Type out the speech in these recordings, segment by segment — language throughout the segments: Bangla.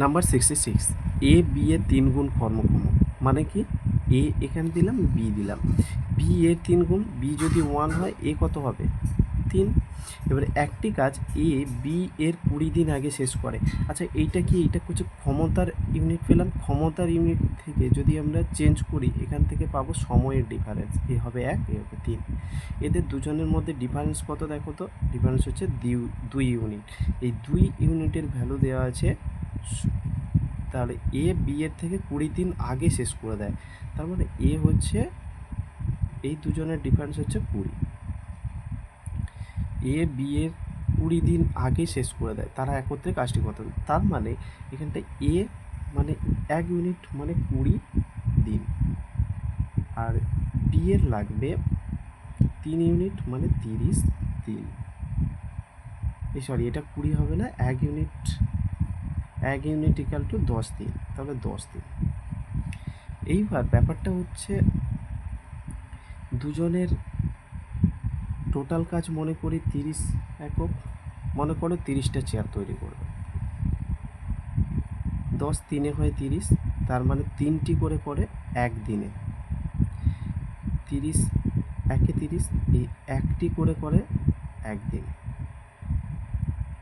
নাম্বার 66, এ বি এর 3 গুণ কর্মক্ষম। মানে কি, এ এখানে দিলাম, বি দিলাম, বি এর 3 গুণ, বি যদি 1 হয় এ কত হবে 3। এবারে একটি কাজ এ বি এর 20 দিন আগে শেষ করে। আচ্ছা এইটা কি, এইটা হচ্ছে ক্ষমতার ইউনিট পেলাম, ক্ষমতার ইউনিট থেকে যদি আমরা চেঞ্জ করি এখান থেকে পাবো সময়ের ডিফারেন্স, এ হবে 1, এ হবে 3। এদের দুজনের মধ্যে ডিফারেন্স কত দেখো তো, ডিফারেন্স হচ্ছে 2 ইউনিট। এই 2 ইউনিটের ভ্যালু দেওয়া আছে, তাহলে এ বি এর থেকে 20 দিন আগে শেষ করে দেয়। তার মানে এ হচ্ছে, এই দুজনের ডিফারেন্স হচ্ছে 20, এ বি এর 20 দিন আগে শেষ করে দেয়, তারা একত্রে কাজটি করতে হবে। তার মানে এখানটায় এ মানে 1 ইউনিট মানে 20 দিন, আর বি এর লাগবে 3 ইউনিট মানে 30 দিন। এই সরি, এটা 20 হবে না, 1 ইউনিট ইকাল টু 10 দিন, তাহলে 10 দিন। এইবার ব্যাপারটা হচ্ছে দুজনের টোটাল কাজ মনে করি 30 একক, মনে করো 30টা চেয়ার তৈরি করবে, 10 3 হয় 30, তার মানে 3টি করে করে একদিনে, 30 একে 30, এই একটি করে করে একদিন।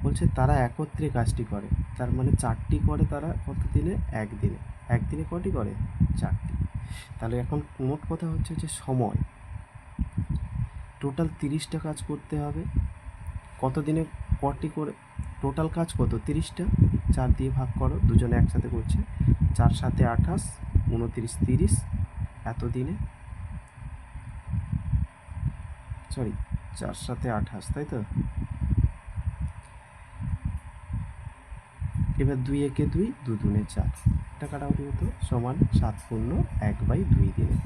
বলছে তারা একত্রে কাজটি করে, তার মানে 4টি করে তারা কত দিনে, একদিনে। একদিনে কটি করে, 4টি। তাহলে এখন মোট কথা হচ্ছে যে সময় টোটাল 30টা কাজ করতে হবে, কত দিনে কটি করে, টোটাল কাজ কত 30টা, 4 দিয়ে ভাগ করো, দুজনে একসাথে করছে, 4 7 28, 29 30, এত দিনে, সরি 4 7 28, তাই তো। এবার 2 একে 2, 2 দুনে 4, এটা কাটাকুটি হতো সমান 7 পূর্ণ 1/2 দিনে।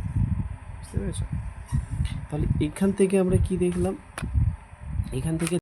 বুঝতে পেরেছ? তাহলে এখান থেকে আমরা কি দেখলাম, এখান থেকে